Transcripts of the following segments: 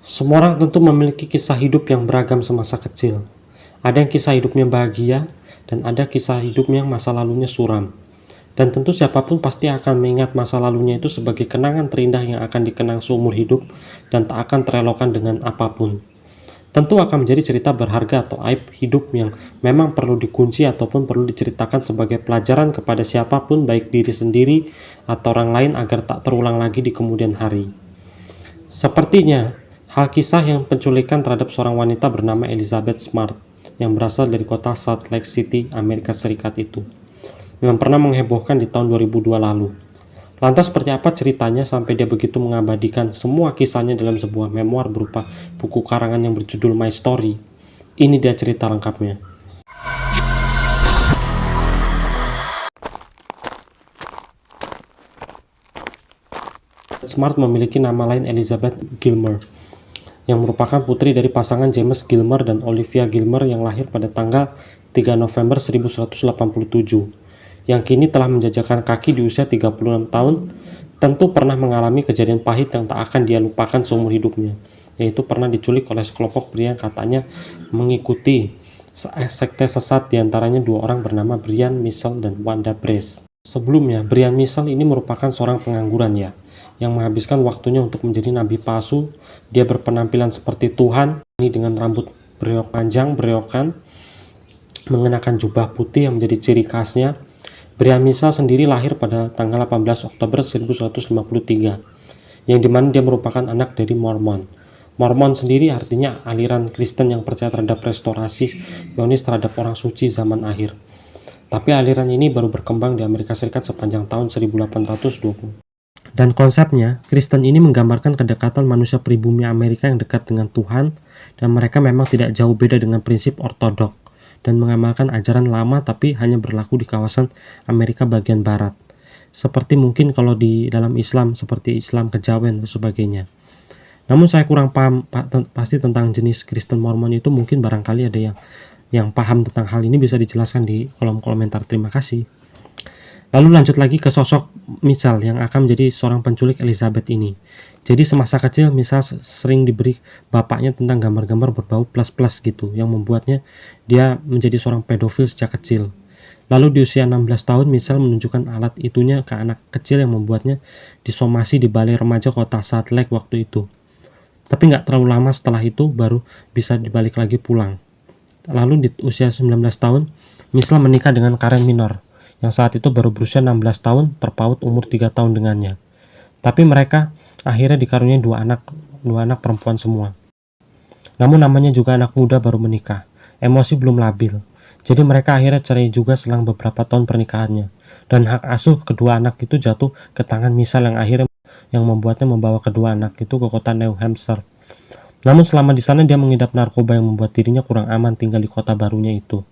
Semua orang tentu memiliki kisah hidup yang beragam semasa kecil. Ada yang kisah hidupnya bahagia, dan ada kisah hidupnya yang masa lalunya suram. Dan tentu siapapun pasti akan mengingat masa lalunya itu sebagai kenangan terindah yang akan dikenang seumur hidup dan tak akan terelokkan dengan apapun. Tentu akan menjadi cerita berharga atau aib hidup yang memang perlu dikunci ataupun perlu diceritakan sebagai pelajaran kepada siapapun, baik diri sendiri atau orang lain, agar tak terulang lagi di kemudian hari. Sepertinya, hal kisah yang penculikan terhadap seorang wanita bernama Elizabeth Smart yang berasal dari kota Salt Lake City, Amerika Serikat itu, yang pernah menghebohkan di tahun 2002 lalu. Lantas seperti apa ceritanya sampai dia begitu mengabadikan semua kisahnya dalam sebuah memoir berupa buku karangan yang berjudul My Story? Ini dia cerita lengkapnya. Smart memiliki nama lain Elizabeth Gilmer, yang merupakan putri dari pasangan James Gilmer dan Olivia Gilmer yang lahir pada tanggal 3 November 1187, yang kini telah menjajakan kaki di usia 36 tahun. Tentu pernah mengalami kejadian pahit yang tak akan dia lupakan seumur hidupnya, yaitu pernah diculik oleh sekelompok pria yang katanya mengikuti sekte sesat, diantaranya dua orang bernama Brian Missel dan Wanda Brace. Sebelumnya, Brian Missel ini merupakan seorang pengangguran yang menghabiskan waktunya untuk menjadi nabi palsu. Dia berpenampilan seperti Tuhan, ini dengan rambut breok panjang, breokan, mengenakan jubah putih yang menjadi ciri khasnya. Brian Missel sendiri lahir pada tanggal 18 Oktober 1153, yang dimana dia merupakan anak dari Mormon. Mormon sendiri artinya aliran Kristen yang percaya terhadap restorasi Zionis terhadap orang suci zaman akhir. Tapi aliran ini baru berkembang di Amerika Serikat sepanjang tahun 1820. Dan konsepnya, Kristen ini menggambarkan kedekatan manusia pribumi Amerika yang dekat dengan Tuhan, dan mereka memang tidak jauh beda dengan prinsip ortodok, dan mengamalkan ajaran lama tapi hanya berlaku di kawasan Amerika bagian barat. Seperti mungkin kalau di dalam Islam, seperti Islam kejawen dan sebagainya. Namun saya kurang paham pasti tentang jenis Kristen Mormon itu. Mungkin barangkali ada yang paham tentang hal ini, bisa dijelaskan di kolom komentar. Terima kasih. Lalu lanjut lagi ke sosok Missel yang akan menjadi seorang penculik Elizabeth ini. Jadi semasa kecil Missel sering diberi bapaknya tentang gambar-gambar berbau plus-plus gitu, yang membuatnya dia menjadi seorang pedofil sejak kecil. Lalu di usia 16 tahun Missel menunjukkan alat itunya ke anak kecil yang membuatnya disomasi di balai remaja kota Salt Lake waktu itu. Tapi nggak terlalu lama setelah itu baru bisa dibalik lagi pulang. Lalu di usia 19 tahun Missel menikah dengan Karen Minor, yang saat itu baru berusia 16 tahun, terpaut umur 3 tahun dengannya. Tapi mereka akhirnya dikaruniai dua anak perempuan semua. Namun namanya juga anak muda baru menikah, emosi belum labil. Jadi mereka akhirnya cerai juga selang beberapa tahun pernikahannya. Dan hak asuh kedua anak itu jatuh ke tangan Missel yang membuatnya membawa kedua anak itu ke kota New Hampshire. Namun selama di sana dia mengidap narkoba yang membuat dirinya kurang aman tinggal di kota barunya itu.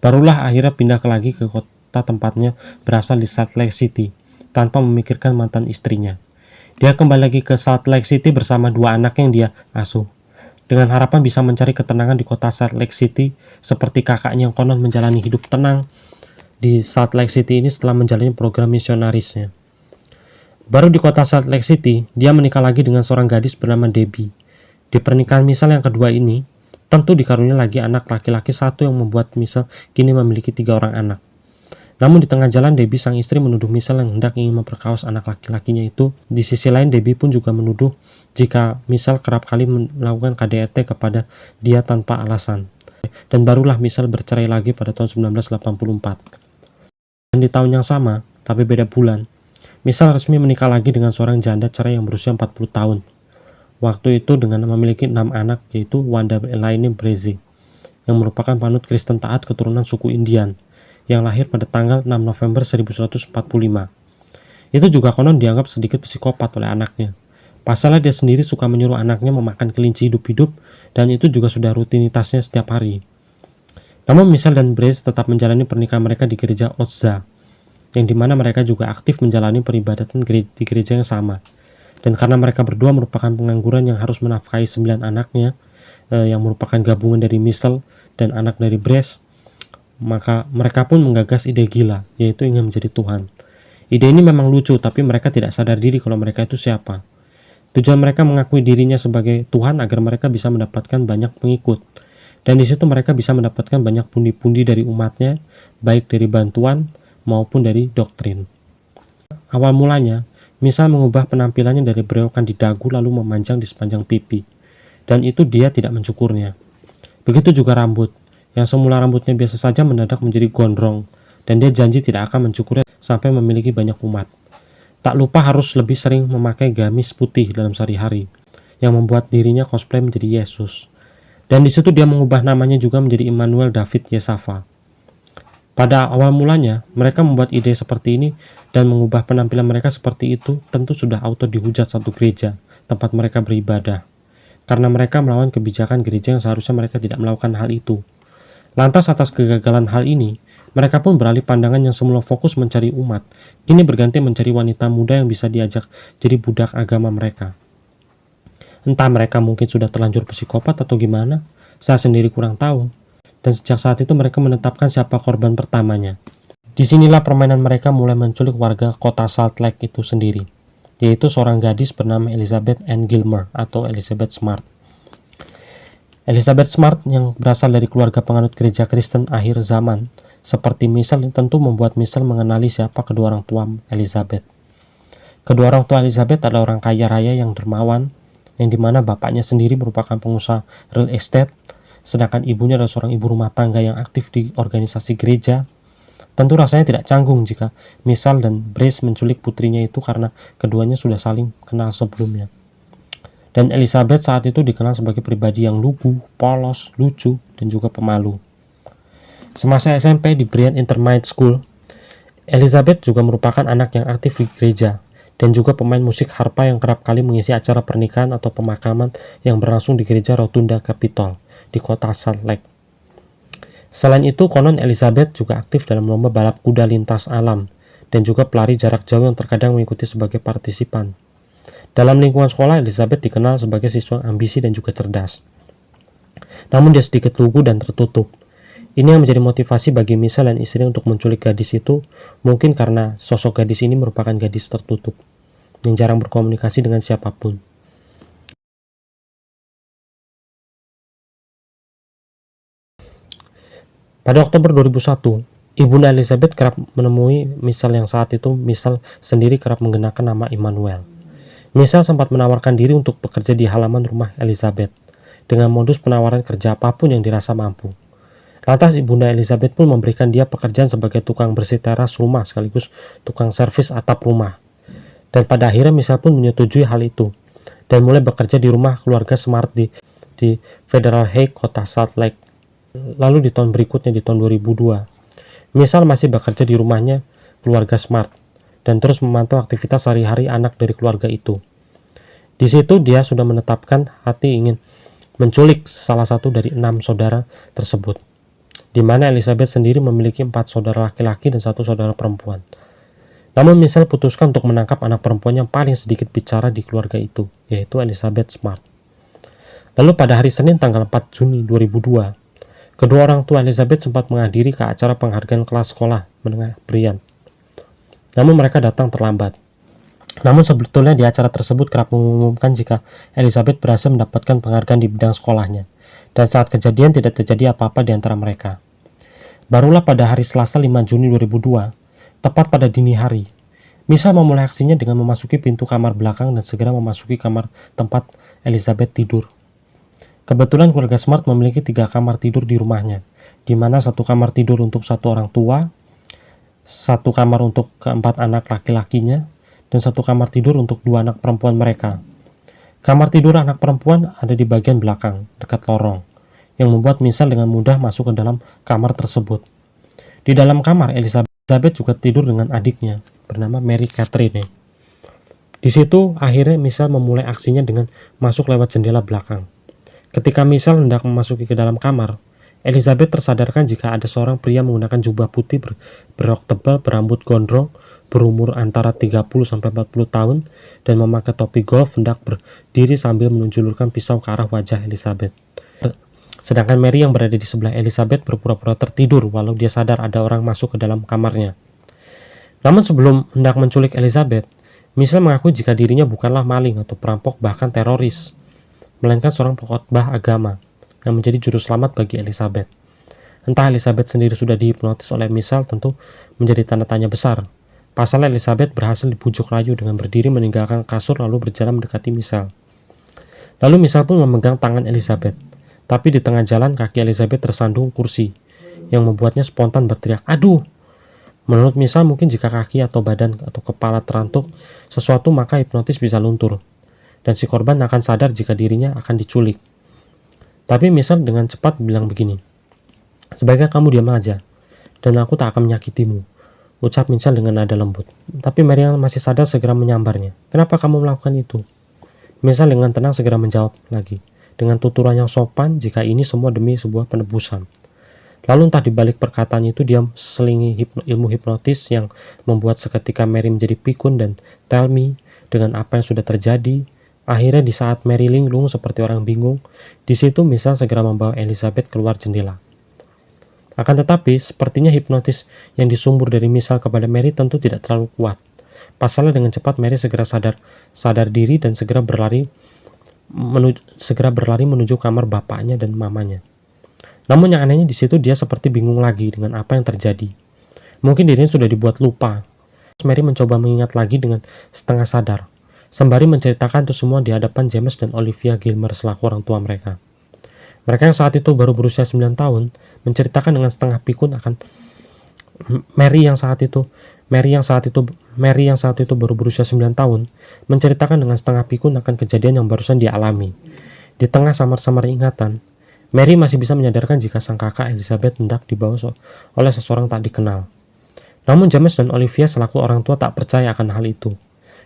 Barulah akhirnya pindah lagi ke kota tempatnya berasal di Salt Lake City tanpa memikirkan mantan istrinya. Dia kembali lagi ke Salt Lake City bersama dua anak yang dia asuh, dengan harapan bisa mencari ketenangan di kota Salt Lake City seperti kakaknya yang konon menjalani hidup tenang di Salt Lake City ini setelah menjalani program misionarisnya. Baru di kota Salt Lake City, dia menikah lagi dengan seorang gadis bernama Debbie. Di pernikahan Missel yang kedua ini, tentu dikaruniai lagi anak laki-laki satu yang membuat Missel kini memiliki 3 orang anak. Namun di tengah jalan Debbie sang istri menuduh Missel yang hendak ingin memperkaos anak laki-lakinya itu. Di sisi lain Debbie pun juga menuduh jika Missel kerap kali melakukan KDRT kepada dia tanpa alasan. Dan barulah Missel bercerai lagi pada tahun 1984. Dan di tahun yang sama, tapi beda bulan, Missel resmi menikah lagi dengan seorang janda cerai yang berusia 40 tahun. Waktu itu dengan memiliki 6 anak, yaitu Wanda Elaine Brace, yang merupakan panut Kristen taat keturunan suku Indian, yang lahir pada tanggal 6 November 1145. Itu juga konon dianggap sedikit psikopat oleh anaknya. Pasalnya dia sendiri suka menyuruh anaknya memakan kelinci hidup-hidup, dan itu juga sudah rutinitasnya setiap hari. Namun Missel dan Brace tetap menjalani pernikahan mereka di gereja Otza, yang dimana mereka juga aktif menjalani peribadatan di gereja yang sama. Dan karena mereka berdua merupakan pengangguran yang harus menafkahi 9 anaknya, yang merupakan gabungan dari Missel dan anak dari Brace, maka mereka pun menggagas ide gila, yaitu ingin menjadi Tuhan. Ide ini memang lucu, tapi mereka tidak sadar diri kalau mereka itu siapa. Tujuan mereka mengakui dirinya sebagai Tuhan agar mereka bisa mendapatkan banyak pengikut. Dan di situ mereka bisa mendapatkan banyak pundi-pundi dari umatnya, baik dari bantuan maupun dari doktrin. Awal mulanya, Misal mengubah penampilannya dari berewokan di dagu lalu memanjang di sepanjang pipi. Dan itu dia tidak mencukurnya. Begitu juga rambut, yang semula rambutnya biasa saja mendadak menjadi gondrong, dan dia janji tidak akan mencukurnya sampai memiliki banyak umat. Tak lupa harus lebih sering memakai gamis putih dalam sehari-hari, yang membuat dirinya cosplay menjadi Yesus. Dan di situ dia mengubah namanya juga menjadi Immanuel David Yesafa. Pada awal mulanya, mereka membuat ide seperti ini dan mengubah penampilan mereka seperti itu tentu sudah auto dihujat satu gereja, tempat mereka beribadah. Karena mereka melawan kebijakan gereja yang seharusnya mereka tidak melakukan hal itu. Lantas atas kegagalan hal ini, mereka pun beralih pandangan yang semula fokus mencari umat, kini berganti mencari wanita muda yang bisa diajak jadi budak agama mereka. Entah mereka mungkin sudah terlanjur psikopat atau gimana, saya sendiri kurang tahu. Dan sejak saat itu mereka menetapkan siapa korban pertamanya. Disinilah permainan mereka mulai menculik warga kota Salt Lake itu sendiri, yaitu seorang gadis bernama Elizabeth Ann Gilmer atau Elizabeth Smart. Elizabeth Smart yang berasal dari keluarga penganut gereja Kristen akhir zaman, seperti Misal, tentu membuat Misal mengenali siapa kedua orang tua Elizabeth. Kedua orang tua Elizabeth adalah orang kaya raya yang dermawan, yang dimana bapaknya sendiri merupakan pengusaha real estate, sedangkan ibunya adalah seorang ibu rumah tangga yang aktif di organisasi gereja. Tentu rasanya tidak canggung jika Misal dan Brace menculik putrinya itu karena keduanya sudah saling kenal sebelumnya. Dan Elizabeth saat itu dikenal sebagai pribadi yang lugu, polos, lucu, dan juga pemalu. Semasa SMP di Bryant Intermediate School, Elizabeth juga merupakan anak yang aktif di gereja dan juga pemain musik harpa yang kerap kali mengisi acara pernikahan atau pemakaman yang berlangsung di gereja Rotunda Capitol di kota Salt Lake. Selain itu, konon Elizabeth juga aktif dalam lomba balap kuda lintas alam dan juga pelari jarak jauh yang terkadang mengikuti sebagai partisipan. Dalam lingkungan sekolah, Elizabeth dikenal sebagai siswa ambisi dan juga cerdas. Namun dia sedikit lugu dan tertutup. Ini yang menjadi motivasi bagi Misal dan istri untuk menculik gadis itu, mungkin karena sosok gadis ini merupakan gadis tertutup, yang jarang berkomunikasi dengan siapapun. Pada Oktober 2001, Ibunda Elizabeth kerap menemui Misal yang saat itu Misal sendiri kerap menggunakan nama Immanuel. Misal sempat menawarkan diri untuk bekerja di halaman rumah Elizabeth, dengan modus penawaran kerja apapun yang dirasa mampu. Lantas Ibunda Elizabeth pun memberikan dia pekerjaan sebagai tukang bersih teras rumah sekaligus tukang servis atap rumah. Dan pada akhirnya Misal pun menyetujui hal itu, dan mulai bekerja di rumah keluarga Smart di Federal Heights, kota Salt Lake. Lalu di tahun berikutnya, di tahun 2002, Misal masih bekerja di rumahnya keluarga Smart dan terus memantau aktivitas sehari-hari anak dari keluarga itu. Di situ dia sudah menetapkan hati ingin menculik salah satu dari 6 saudara tersebut, di mana Elizabeth sendiri memiliki 4 saudara laki-laki dan 1 saudara perempuan. Namun Misal putuskan untuk menangkap anak perempuan yang paling sedikit bicara di keluarga itu, yaitu Elizabeth Smart. Lalu pada hari Senin tanggal 4 Juni 2002, kedua orang tua Elizabeth sempat menghadiri ke acara penghargaan kelas sekolah menengah Bryant. Namun mereka datang terlambat. Namun sebetulnya di acara tersebut kerap mengumumkan jika Elizabeth berhasil mendapatkan penghargaan di bidang sekolahnya. Dan saat kejadian tidak terjadi apa-apa di antara mereka. Barulah pada hari Selasa 5 Juni 2002, tepat pada dini hari, Misal memulai aksinya dengan memasuki pintu kamar belakang dan segera memasuki kamar tempat Elizabeth tidur. Kebetulan keluarga Smart memiliki 3 kamar tidur di rumahnya, di mana 1 kamar tidur untuk 1 orang tua, 1 kamar untuk keempat anak laki-lakinya, dan 1 kamar tidur untuk 2 anak perempuan mereka. Kamar tidur anak perempuan ada di bagian belakang, dekat lorong, yang membuat Misal dengan mudah masuk ke dalam kamar tersebut. Di dalam kamar, Elizabeth juga tidur dengan adiknya, bernama Mary Catherine. Di situ, akhirnya Misal memulai aksinya dengan masuk lewat jendela belakang. Ketika Misal hendak memasuki ke dalam kamar, Elizabeth tersadarkan jika ada seorang pria menggunakan jubah putih berrok tebal, berambut gondrong, berumur antara 30-40 tahun, dan memakai topi golf hendak berdiri sambil menunjukkan pisau ke arah wajah Elizabeth. Sedangkan Mary yang berada di sebelah Elizabeth berpura-pura tertidur walau dia sadar ada orang masuk ke dalam kamarnya. Namun sebelum hendak menculik Elizabeth, Michelle mengaku jika dirinya bukanlah maling atau perampok bahkan teroris, melainkan seorang pengkhotbah agama yang menjadi juru selamat bagi Elizabeth. Entah Elizabeth sendiri sudah dihipnotis oleh Michelle tentu menjadi tanda tanya besar. Pasalnya Elizabeth berhasil dibujuk rayu dengan berdiri meninggalkan kasur lalu berjalan mendekati Michelle. Lalu Michelle pun memegang tangan Elizabeth, tapi di tengah jalan kaki Elizabeth tersandung kursi, yang membuatnya spontan berteriak, "Aduh!" Menurut Michelle, mungkin jika kaki atau badan atau kepala terantuk sesuatu maka hipnotis bisa luntur, dan si korban akan sadar jika dirinya akan diculik. Tapi Michelle dengan cepat bilang begini, "Sebaiknya kamu diam aja, dan aku tak akan menyakitimu," ucap Michelle dengan nada lembut. Tapi Mary yang masih sadar segera menyambarnya. "Kenapa kamu melakukan itu?" Michelle dengan tenang segera menjawab lagi, dengan tuturan yang sopan jika ini semua demi sebuah penebusan. Lalu entah dibalik perkataan itu dia selingi ilmu hipnotis yang membuat seketika Mary menjadi pikun dan tell me dengan apa yang sudah terjadi. Akhirnya di saat Mary linglung seperti orang bingung, di situ Michelle segera membawa Elizabeth keluar jendela. Akan tetapi, sepertinya hipnotis yang disumbur dari Michelle kepada Mary tentu tidak terlalu kuat. Pasalnya dengan cepat Mary segera sadar diri dan segera berlari menuju kamar bapaknya dan mamanya. Namun yang anehnya di situ dia seperti bingung lagi dengan apa yang terjadi. Mungkin dirinya sudah dibuat lupa. Mary mencoba mengingat lagi dengan setengah sadar, sembari menceritakan itu semua di hadapan James dan Olivia Gilmer selaku orang tua mereka. Mereka yang saat itu baru berusia 9 tahun menceritakan dengan setengah pikun akan Mary yang saat itu baru berusia 9 tahun menceritakan dengan setengah pikun akan kejadian yang barusan dia alami. Di tengah samar-samar ingatan, Mary masih bisa menyadarkan jika sang kakak Elizabeth hendak dibawa oleh seseorang tak dikenal. Namun James dan Olivia selaku orang tua tak percaya akan hal itu.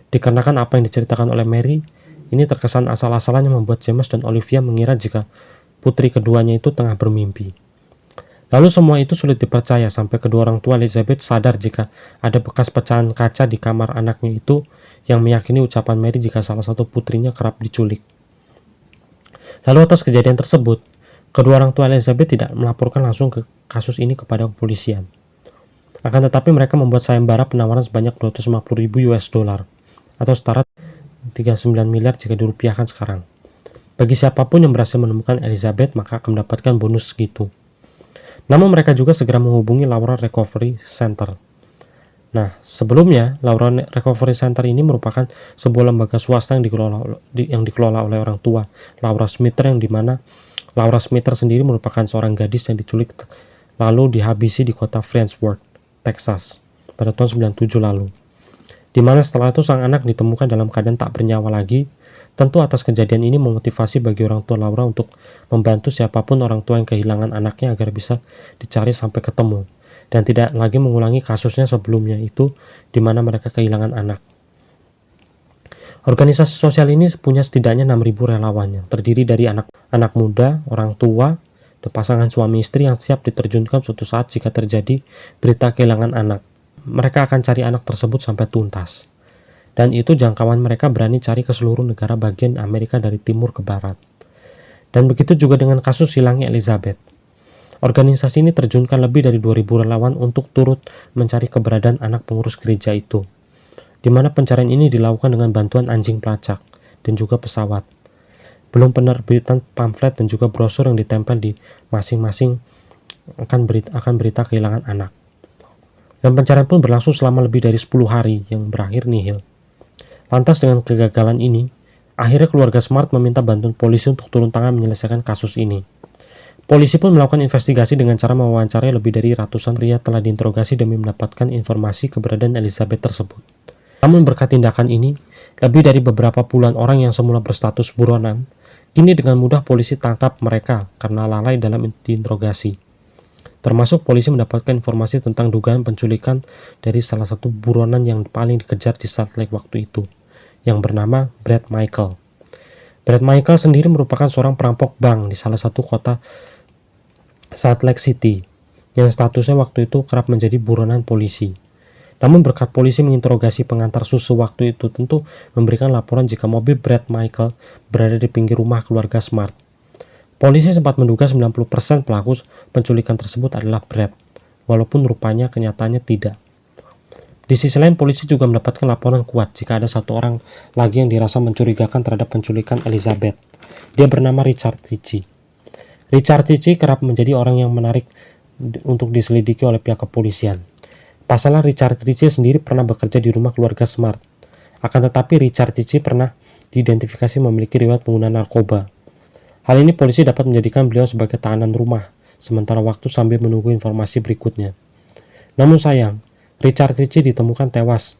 Dikarenakan apa yang diceritakan oleh Mary, ini terkesan asal-asalan yang membuat James dan Olivia mengira jika putri keduanya itu tengah bermimpi. Lalu semua itu sulit dipercaya sampai kedua orang tua Elizabeth sadar jika ada bekas pecahan kaca di kamar anaknya itu yang meyakini ucapan Mary jika salah satu putrinya kerap diculik. Lalu atas kejadian tersebut, kedua orang tua Elizabeth tidak melaporkan langsung ke kasus ini kepada kepolisian. Akan tetapi mereka membuat sayembara penawaran sebanyak 250.000 US dollar atau setara 39 miliar jika dirupiahkan sekarang. Bagi siapapun yang berhasil menemukan Elizabeth maka akan mendapatkan bonus segitu. Namun mereka juga segera menghubungi Laura Recovery Center. Nah, sebelumnya Laura Recovery Center ini merupakan sebuah lembaga swasta yang dikelola oleh orang tua Laura Smither, yang dimana Laura Smither sendiri merupakan seorang gadis yang diculik lalu dihabisi di kota Friendswood, Texas pada tahun 97 lalu. Dimana setelah itu sang anak ditemukan dalam keadaan tak bernyawa lagi. Tentu atas kejadian ini memotivasi bagi orang tua Laura untuk membantu siapapun orang tua yang kehilangan anaknya agar bisa dicari sampai ketemu dan tidak lagi mengulangi kasusnya sebelumnya itu di mana mereka kehilangan anak. Organisasi sosial ini punya setidaknya 6.000 relawan yang terdiri dari anak muda, orang tua, dan pasangan suami istri yang siap diterjunkan suatu saat jika terjadi berita kehilangan anak. Mereka akan cari anak tersebut sampai tuntas. Dan itu jangkauan mereka berani cari ke seluruh negara bagian Amerika dari timur ke barat. Dan begitu juga dengan kasus hilangnya Elizabeth. Organisasi ini terjunkan lebih dari 2.000 relawan untuk turut mencari keberadaan anak pengurus gereja itu, di mana pencarian ini dilakukan dengan bantuan anjing pelacak dan juga pesawat. Belum penerbitan pamflet dan juga brosur yang ditempel di masing-masing akan berita kehilangan anak. Dan pencarian pun berlangsung selama lebih dari 10 hari yang berakhir nihil. Lantas dengan kegagalan ini, akhirnya keluarga Smart meminta bantuan polisi untuk turun tangan menyelesaikan kasus ini. Polisi pun melakukan investigasi dengan cara mewawancarai lebih dari ratusan pria telah diinterogasi demi mendapatkan informasi keberadaan Elizabeth tersebut. Namun berkat tindakan ini, lebih dari beberapa puluhan orang yang semula berstatus buronan, kini dengan mudah polisi tangkap mereka karena lalai dalam diinterogasi. Termasuk polisi mendapatkan informasi tentang dugaan penculikan dari salah satu buronan yang paling dikejar di Salt Lake waktu itu, yang bernama Brad Michael. Brad Michael sendiri merupakan seorang perampok bank di salah satu kota Salt Lake City, yang statusnya waktu itu kerap menjadi buronan polisi. Namun berkat polisi menginterogasi pengantar susu waktu itu tentu memberikan laporan jika mobil Brad Michael berada di pinggir rumah keluarga Smart. Polisi sempat menduga 90% pelaku penculikan tersebut adalah Brad, walaupun rupanya kenyataannya tidak. Di sisi lain, polisi juga mendapatkan laporan kuat jika ada satu orang lagi yang dirasa mencurigakan terhadap penculikan Elizabeth. Dia bernama Richard Ritchie. Richard Ritchie kerap menjadi orang yang menarik untuk diselidiki oleh pihak kepolisian. Pasalnya Richard Ritchie sendiri pernah bekerja di rumah keluarga Smart. Akan tetapi Richard Ritchie pernah diidentifikasi memiliki riwayat pengguna narkoba. Hal ini polisi dapat menjadikan beliau sebagai tahanan rumah sementara waktu sambil menunggu informasi berikutnya. Namun sayang, Richard Ritchie ditemukan tewas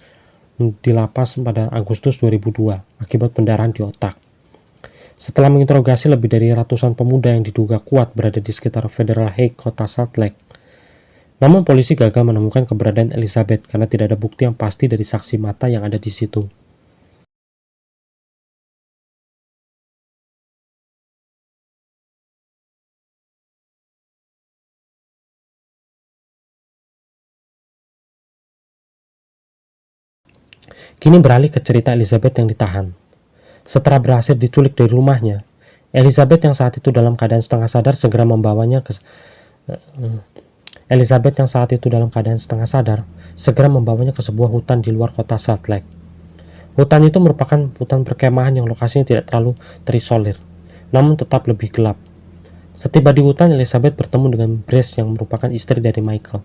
di lapas pada Agustus 2002 akibat pendarahan di otak. Setelah menginterogasi lebih dari ratusan pemuda yang diduga kuat berada di sekitar Federal Heights, kota Salt Lake, namun polisi gagal menemukan keberadaan Elizabeth karena tidak ada bukti yang pasti dari saksi mata yang ada di situ. Kini beralih ke cerita Elizabeth yang ditahan. Setelah berhasil diculik dari rumahnya, Elizabeth yang saat itu dalam keadaan setengah sadar segera membawanya ke sebuah hutan di luar kota Salt Lake. Hutan itu merupakan hutan perkemahan yang lokasinya tidak terlalu terisolir, namun tetap lebih gelap. Setiba di hutan, Elizabeth bertemu dengan Brace yang merupakan istri dari Michael.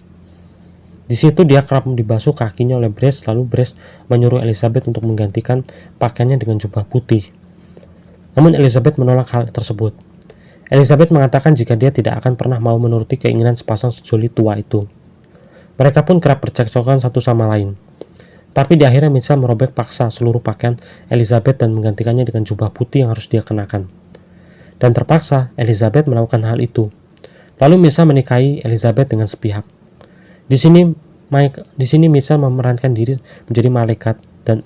Di situ dia kerap dibasuh kakinya oleh Brace, lalu Brace menyuruh Elizabeth untuk menggantikan pakaiannya dengan jubah putih. Namun Elizabeth menolak hal tersebut. Elizabeth mengatakan jika dia tidak akan pernah mau menuruti keinginan sepasang sejoli tua itu. Mereka pun kerap bercekcokan satu sama lain. Tapi di akhirnya Mitchell merobek paksa seluruh pakaian Elizabeth dan menggantikannya dengan jubah putih yang harus dia kenakan. Dan terpaksa Elizabeth melakukan hal itu. Lalu Mitchell menikahi Elizabeth dengan sepihak. Di sini Mitchell memerankan diri menjadi malaikat dan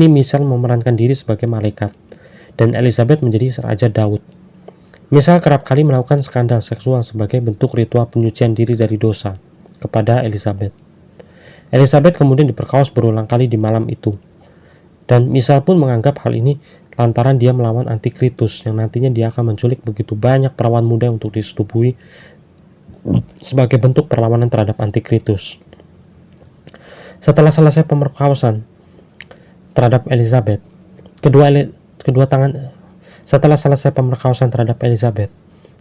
Mitchell memerankan diri sebagai malaikat dan Elizabeth menjadi Raja Daud. Mitchell kerap kali melakukan skandal seksual sebagai bentuk ritual penyucian diri dari dosa kepada Elizabeth. Elizabeth kemudian diperkaos berulang kali di malam itu. Dan Mitchell pun menganggap hal ini lantaran dia melawan Antikritus yang nantinya dia akan menculik begitu banyak perawan muda untuk disetubui sebagai bentuk perlawanan terhadap Antikritus. Setelah selesai pemerkosaan terhadap Elizabeth,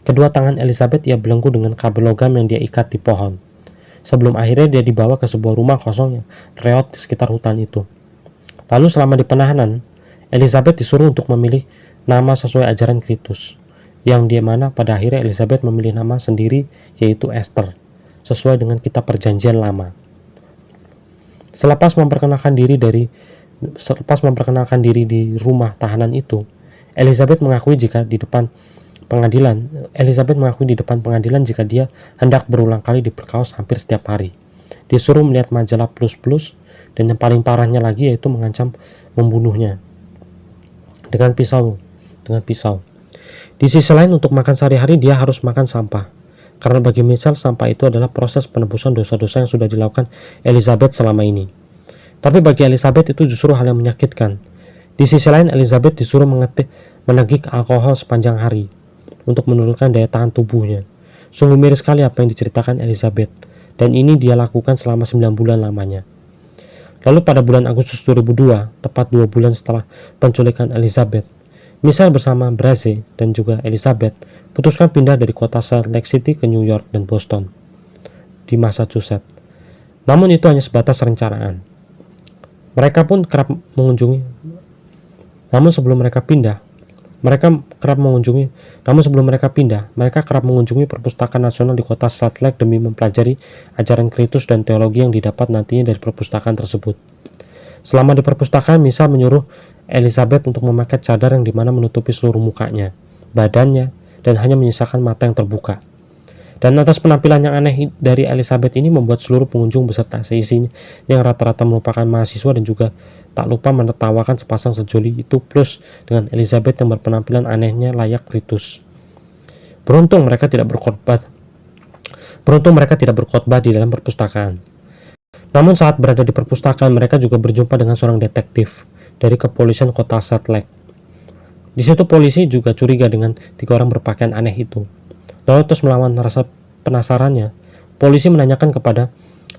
kedua tangan Elizabeth ia belenggu dengan kabel logam yang dia ikat di pohon. Sebelum akhirnya dia dibawa ke sebuah rumah kosong yang reot di sekitar hutan itu. Lalu selama di penahanan, Elizabeth disuruh untuk memilih nama sesuai ajaran Kristus, yang di mana pada akhirnya Elizabeth memilih nama sendiri yaitu Esther, sesuai dengan kitab perjanjian lama. Selepas memperkenalkan diri di rumah tahanan itu, Elizabeth mengakui di depan pengadilan jika dia hendak berulang kali diperkaos hampir setiap hari. Disuruh melihat majalah plus-plus, dan yang paling parahnya lagi yaitu mengancam membunuhnya dengan pisau. Di sisi lain, untuk makan sehari-hari dia harus makan sampah, karena bagi Mitchell sampah itu adalah proses penebusan dosa-dosa yang sudah dilakukan Elizabeth selama ini. Tapi bagi Elizabeth itu justru hal yang menyakitkan. Di sisi lain, Elizabeth disuruh menegik alkohol sepanjang hari untuk menurunkan daya tahan tubuhnya. Sungguh miris sekali apa yang diceritakan Elizabeth, dan ini dia lakukan selama 9 bulan lamanya. Lalu pada bulan Agustus 2002, tepat 2 bulan setelah penculikan Elizabeth, Mitchell bersama Brace dan juga Elizabeth putuskan pindah dari kota Salt Lake City ke New York dan Boston di Massachusetts. Namun itu hanya sebatas rencanaan. Mereka pun kerap mengunjungi. Namun sebelum mereka pindah, mereka kerap mengunjungi perpustakaan nasional di kota Salt Lake demi mempelajari ajaran Kristus dan teologi yang didapat nantinya dari perpustakaan tersebut. Selama di perpustakaan, Mitchell menyuruh Elizabeth untuk memakai cadar yang dimana menutupi seluruh mukanya, badannya, dan hanya menyisakan mata yang terbuka. Dan atas penampilan yang aneh dari Elizabeth ini membuat seluruh pengunjung beserta seisinya yang rata-rata merupakan mahasiswa dan juga tak lupa menertawakan sepasang sejoli itu plus dengan Elizabeth yang berpenampilan anehnya layak Kristus. Beruntung mereka tidak berkhotbah di dalam perpustakaan. Namun saat berada di perpustakaan, mereka juga berjumpa dengan seorang detektif dari kepolisian kota Salt Lake. Di situ polisi juga curiga dengan 3 orang berpakaian aneh itu. Lalu terus melawan rasa penasarannya, polisi menanyakan kepada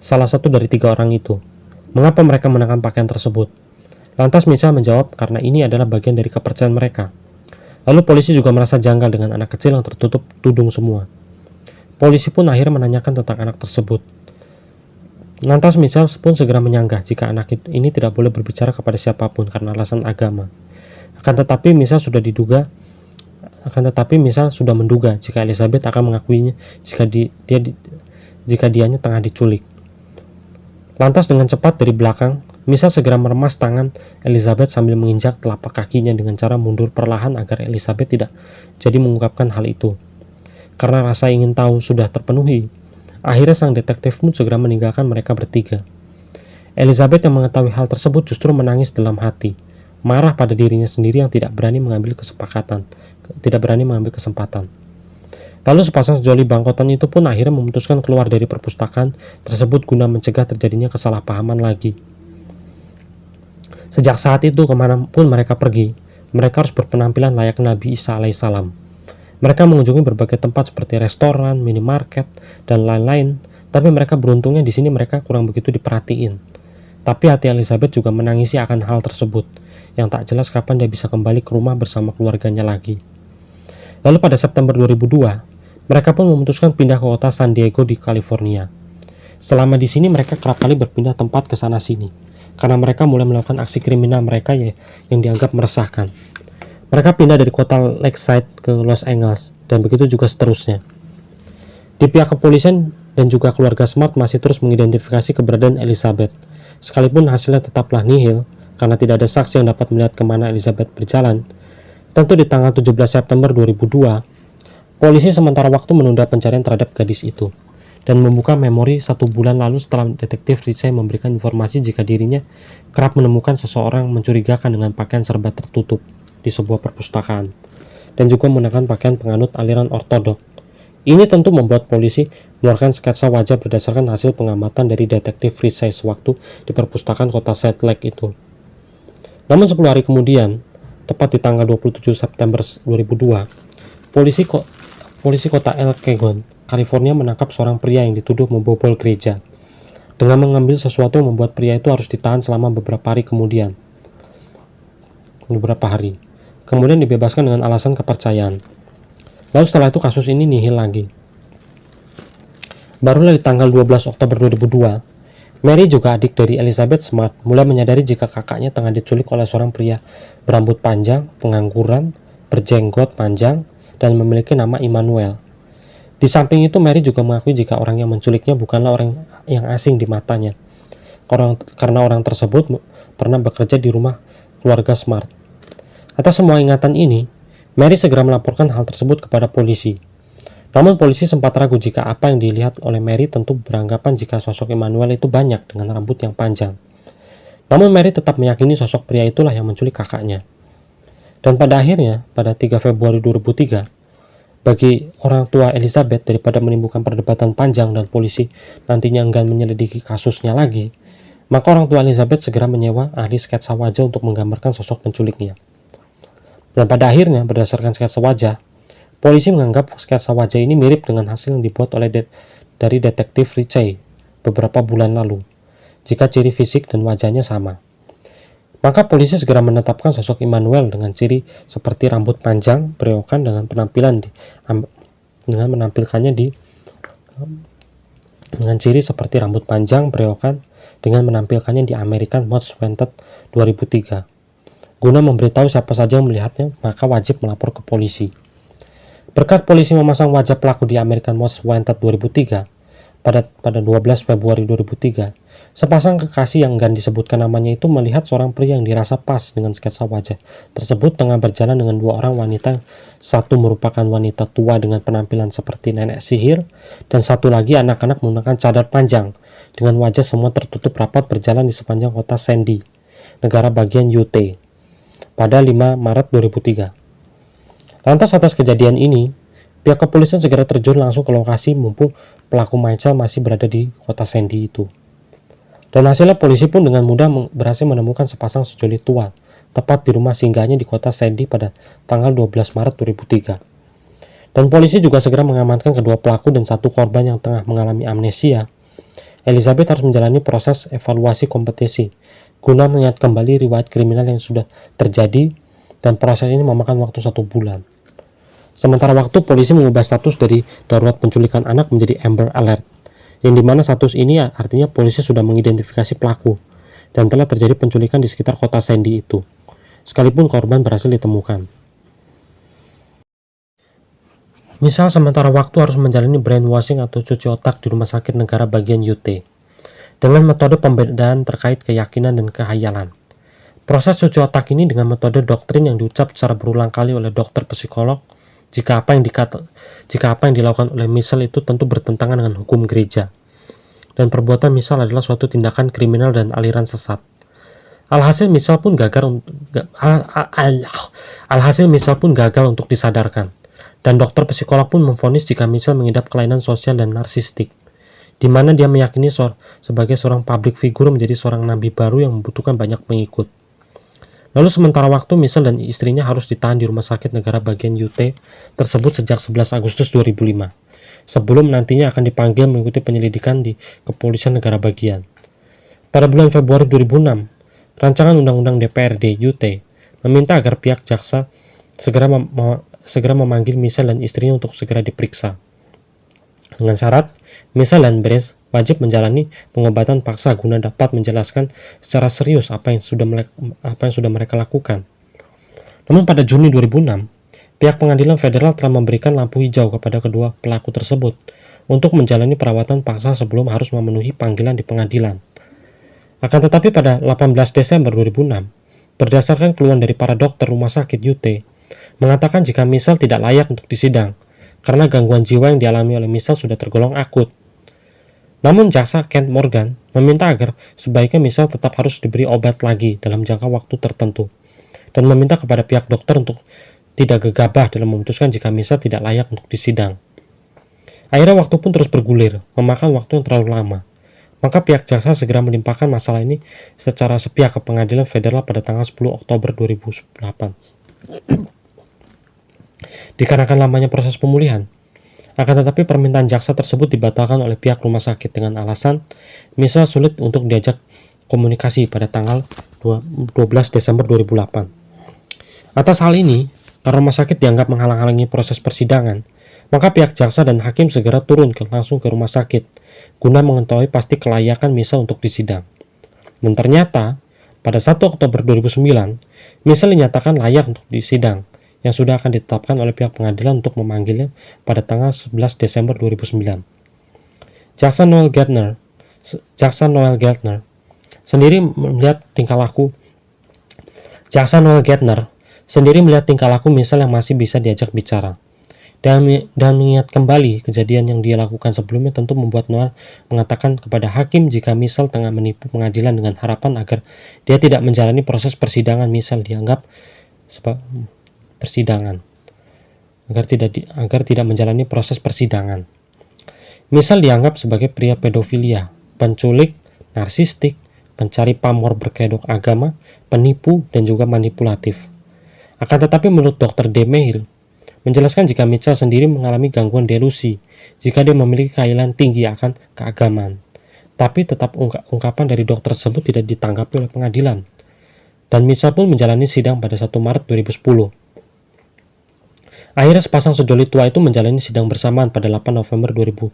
salah satu dari 3 orang itu. Mengapa mereka mengenakan pakaian tersebut? Lantas Michelle menjawab karena ini adalah bagian dari kepercayaan mereka. Lalu polisi juga merasa janggal dengan anak kecil yang tertutup tudung semua. Polisi pun akhirnya menanyakan tentang anak tersebut. Lantas Michelle pun segera menyanggah jika anak ini tidak boleh berbicara kepada siapapun karena alasan agama. Akan tetapi Michelle sudah menduga jika Elizabeth akan mengakuinya jika dianya tengah diculik. Lantas dengan cepat dari belakang, Michelle segera meremas tangan Elizabeth sambil menginjak telapak kakinya dengan cara mundur perlahan agar Elizabeth tidak jadi mengungkapkan hal itu. Karena rasa ingin tahu sudah terpenuhi, akhirnya sang detektif pun segera meninggalkan mereka bertiga. Elizabeth yang mengetahui hal tersebut justru menangis dalam hati, marah pada dirinya sendiri yang tidak berani mengambil kesempatan. Lalu sepasang sejoli bangkotan itu pun akhirnya memutuskan keluar dari perpustakaan tersebut guna mencegah terjadinya kesalahpahaman lagi. Sejak saat itu kemanapun mereka pergi, mereka harus berpenampilan layaknya Nabi Isa alaihissalam. Mereka mengunjungi berbagai tempat seperti restoran, minimarket, dan lain-lain, tapi mereka beruntungnya di sini mereka kurang begitu diperhatiin. Tapi hati Elizabeth juga menangisi akan hal tersebut, yang tak jelas kapan dia bisa kembali ke rumah bersama keluarganya lagi. Lalu pada September 2002, mereka pun memutuskan pindah ke kota San Diego di California. Selama di sini mereka kerap kali berpindah tempat ke sana-sini, karena mereka mulai melakukan aksi kriminal mereka yang dianggap meresahkan. Mereka pindah dari kota Lakeside ke Los Angeles, dan begitu juga seterusnya. Di pihak kepolisian dan juga keluarga Smart masih terus mengidentifikasi keberadaan Elizabeth, sekalipun hasilnya tetaplah nihil, karena tidak ada saksi yang dapat melihat kemana Elizabeth berjalan. Tentu di tanggal 17 September 2002, polisi sementara waktu menunda pencarian terhadap gadis itu, dan membuka memori 1 bulan lalu setelah detektif Ritchie memberikan informasi jika dirinya kerap menemukan seseorang mencurigakan dengan pakaian serba tertutup di sebuah perpustakaan, dan juga menggunakan pakaian penganut aliran ortodok. Ini tentu membuat polisi mengeluarkan sketsa wajah berdasarkan hasil pengamatan dari detektif Ritchie sewaktu di perpustakaan kota Salt Lake itu. Namun 10 hari kemudian, tepat di tanggal 27 September 2002, polisi kota El Cajon, California menangkap seorang pria yang dituduh membobol gereja. Dengan mengambil sesuatu yang membuat pria itu harus ditahan selama beberapa hari. Kemudian dibebaskan dengan alasan kepercayaan. Lalu setelah itu kasus ini nihil lagi. Barulah di tanggal 12 Oktober 2002, Mary juga adik dari Elizabeth Smart mulai menyadari jika kakaknya tengah diculik oleh seorang pria berambut panjang, pengangguran, berjenggot panjang, dan memiliki nama Immanuel. Di samping itu Mary juga mengakui jika orang yang menculiknya bukanlah orang yang asing di matanya, karena orang tersebut pernah bekerja di rumah keluarga Smart. Atas semua ingatan ini, Mary segera melaporkan hal tersebut kepada polisi. Namun polisi sempat ragu jika apa yang dilihat oleh Mary tentu beranggapan jika sosok Immanuel itu banyak dengan rambut yang panjang. Namun Mary tetap meyakini sosok pria itulah yang menculik kakaknya. Dan pada akhirnya, pada 3 Februari 2003, bagi orang tua Elizabeth daripada menimbulkan perdebatan panjang dan polisi nantinya enggan menyelidiki kasusnya lagi, maka orang tua Elizabeth segera menyewa ahli sketsa wajah untuk menggambarkan sosok penculiknya. Dan pada akhirnya, berdasarkan sketsa wajah, polisi menganggap sketsa wajah ini mirip dengan hasil yang dibuat oleh dari detektif Ritchie beberapa bulan lalu, jika ciri fisik dan wajahnya sama. Maka polisi segera menetapkan sosok Immanuel dengan ciri seperti rambut panjang, berewokan dengan menampilkannya di American Most Wanted 2003. Guna memberitahu siapa saja yang melihatnya, maka wajib melapor ke polisi. Berkat polisi memasang wajah pelaku di American Most Wanted 2003, pada 12 Februari 2003, sepasang kekasih yang enggan disebutkan namanya itu melihat seorang pria yang dirasa pas dengan sketsa wajah tersebut tengah berjalan dengan 2 orang wanita. Satu merupakan wanita tua dengan penampilan seperti nenek sihir, dan satu lagi anak-anak menggunakan cadar panjang dengan wajah semua tertutup rapat berjalan di sepanjang kota Sandy, negara bagian Utah, pada 5 Maret 2003. Lantas atas kejadian ini, pihak kepolisian segera terjun langsung ke lokasi mumpung pelaku Michael masih berada di kota Sandy itu. Dan hasilnya polisi pun dengan mudah berhasil menemukan sepasang sejoli tua tepat di rumah singgahnya di kota Sandy pada tanggal 12 Maret 2003. Dan polisi juga segera mengamankan kedua pelaku dan satu korban yang tengah mengalami amnesia. Elizabeth harus menjalani proses evaluasi kompetisi guna mengingat kembali riwayat kriminal yang sudah terjadi, dan proses ini memakan waktu 1 bulan. Sementara waktu, polisi mengubah status dari darurat penculikan anak menjadi Amber Alert, yang dimana status ini artinya polisi sudah mengidentifikasi pelaku dan telah terjadi penculikan di sekitar kota Sandy itu, sekalipun korban berhasil ditemukan. Misal sementara waktu harus menjalani brainwashing atau cuci otak di rumah sakit negara bagian UT dengan metode pembedaan terkait keyakinan dan kehayalan. Proses cuci otak ini dengan metode doktrin yang diucap secara berulang kali oleh dokter psikolog jika apa yang dilakukan oleh Michelle itu tentu bertentangan dengan hukum gereja, dan perbuatan Michelle adalah suatu tindakan kriminal dan aliran sesat. Alhasil Michelle pun gagal untuk disadarkan, dan dokter psikolog pun memvonis jika Michelle mengidap kelainan sosial dan narsistik, di mana dia meyakini sebagai seorang public figure menjadi seorang nabi baru yang membutuhkan banyak pengikut. Lalu sementara waktu, Michelle dan istrinya harus ditahan di rumah sakit negara bagian UT tersebut sejak 11 Agustus 2005, sebelum nantinya akan dipanggil mengikuti penyelidikan di kepolisian negara bagian. Pada bulan Februari 2006, rancangan undang-undang DPRD UT meminta agar pihak jaksa segera memanggil Michelle dan istrinya untuk segera diperiksa. Dengan syarat, Michelle dan Brace wajib menjalani pengobatan paksa guna dapat menjelaskan secara serius apa yang sudah mereka lakukan. Namun pada Juni 2006, pihak pengadilan federal telah memberikan lampu hijau kepada kedua pelaku tersebut untuk menjalani perawatan paksa sebelum harus memenuhi panggilan di pengadilan. Akan tetapi pada 18 Desember 2006, berdasarkan keluhan dari para dokter rumah sakit UT, mengatakan jika Michelle tidak layak untuk disidang karena gangguan jiwa yang dialami oleh Michelle sudah tergolong akut. Namun jaksa Kent Morgan meminta agar sebaiknya Michelle tetap harus diberi obat lagi dalam jangka waktu tertentu, dan meminta kepada pihak dokter untuk tidak gegabah dalam memutuskan jika Michelle tidak layak untuk disidang. Akhirnya waktu pun terus bergulir, memakan waktu yang terlalu lama. Maka pihak jaksa segera melimpahkan masalah ini secara sepihak ke pengadilan federal pada tanggal 10 Oktober 2008. Dikarenakan lamanya proses pemulihan, akan tetapi permintaan jaksa tersebut dibatalkan oleh pihak rumah sakit dengan alasan Michelle sulit untuk diajak komunikasi pada tanggal 12 Desember 2008. Atas hal ini, karena rumah sakit dianggap menghalang-halangi proses persidangan, maka pihak jaksa dan hakim segera turun langsung ke rumah sakit guna mengetahui pasti kelayakan Michelle untuk disidang. Dan ternyata, pada 1 Oktober 2009, Michelle dinyatakan layak untuk disidang, yang sudah akan ditetapkan oleh pihak pengadilan untuk memanggilnya pada tanggal 11 Desember 2009. Jaksa Noel Gertner sendiri melihat tingkah laku Michelle yang masih bisa diajak bicara, dan mengingat kembali kejadian yang dia lakukan sebelumnya tentu membuat Noel mengatakan kepada hakim jika Michelle tengah menipu pengadilan dengan harapan agar dia tidak menjalani proses persidangan. Michelle dianggap agar tidak menjalani proses persidangan. Michelle dianggap sebagai pria pedofilia, penculik, narsistik, pencari pamor berkedok agama, penipu, dan juga manipulatif. Akan tetapi menurut Dr. DeMeyer menjelaskan jika Michelle sendiri mengalami gangguan delusi jika dia memiliki khayalan tinggi akan keagamaan. Tapi tetap ungkapan dari dokter tersebut tidak ditanggapi oleh pengadilan, dan Michelle pun menjalani sidang pada 1 Maret 2010. Akhirnya sepasang sejoli tua itu menjalani sidang bersamaan pada 8 November 2010,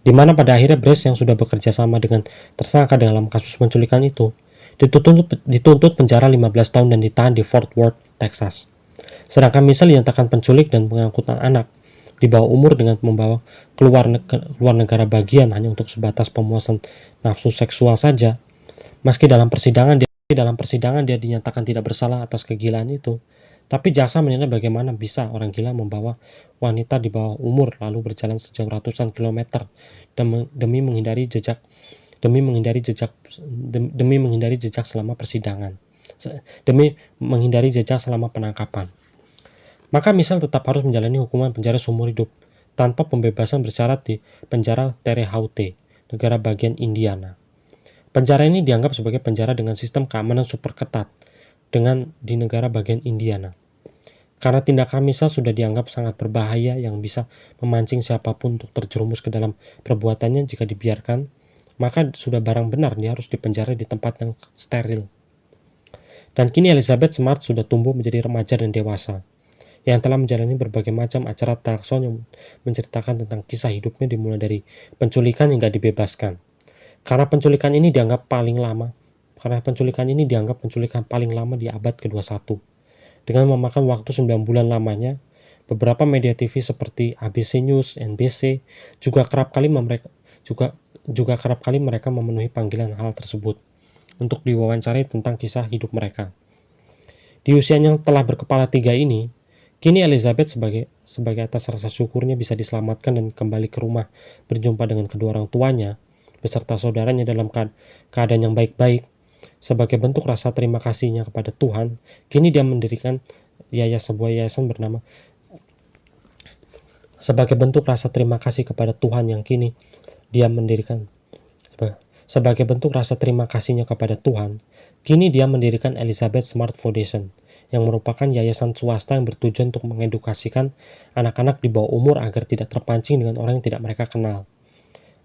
di mana pada akhirnya Brace yang sudah bekerja sama dengan tersangka dalam kasus penculikan itu dituntut penjara 15 tahun dan ditahan di Fort Worth, Texas. Sedangkan Michelle dinyatakan penculik dan pengangkutan anak di bawah umur dengan membawa keluar negara bagian hanya untuk sebatas pemuasan nafsu seksual saja. Meski dalam persidangan dia dinyatakan tidak bersalah atas kegilaan itu, tapi jaksa menilai bagaimana bisa orang gila membawa wanita di bawah umur lalu berjalan sejauh ratusan kilometer demi menghindari jejak selama penangkapan. Maka Michelle tetap harus menjalani hukuman penjara seumur hidup tanpa pembebasan bersyarat di penjara Terre Haute, negara bagian Indiana. Penjara ini dianggap sebagai penjara dengan sistem keamanan super ketat di negara bagian Indiana. Karena tindakan misal sudah dianggap sangat berbahaya yang bisa memancing siapapun untuk terjerumus ke dalam perbuatannya jika dibiarkan, maka sudah barang benar dia harus dipenjara di tempat yang steril. Dan kini Elizabeth Smart sudah tumbuh menjadi remaja dan dewasa, yang telah menjalani berbagai macam acara talk show yang menceritakan tentang kisah hidupnya dimulai dari penculikan hingga dibebaskan. Karena penculikan ini dianggap penculikan paling lama di abad ke-21. Dengan memakan waktu 9 bulan lamanya, beberapa media TV seperti ABC News, NBC juga kerap kali mereka memenuhi panggilan hal tersebut untuk diwawancarai tentang kisah hidup mereka. Di usia yang telah berkepala 3 ini, kini Elizabeth sebagai atas rasa syukurnya bisa diselamatkan dan kembali ke rumah berjumpa dengan kedua orang tuanya beserta saudaranya dalam keadaan yang baik-baik. Sebagai bentuk rasa terima kasihnya kepada Tuhan, kini dia mendirikan sebuah yayasan bernama sebagai bentuk rasa terima kasih kepada Tuhan yang kini dia mendirikan sebagai bentuk rasa terima kasihnya kepada Tuhan, kini dia mendirikan Elizabeth Smart Foundation, yang merupakan yayasan swasta yang bertujuan untuk mengedukasikan anak-anak di bawah umur agar tidak terpancing dengan orang yang tidak mereka kenal.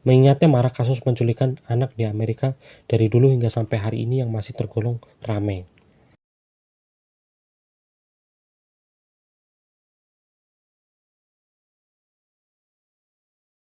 Mengingatnya marak kasus penculikan anak di Amerika dari dulu hingga sampai hari ini yang masih tergolong ramai.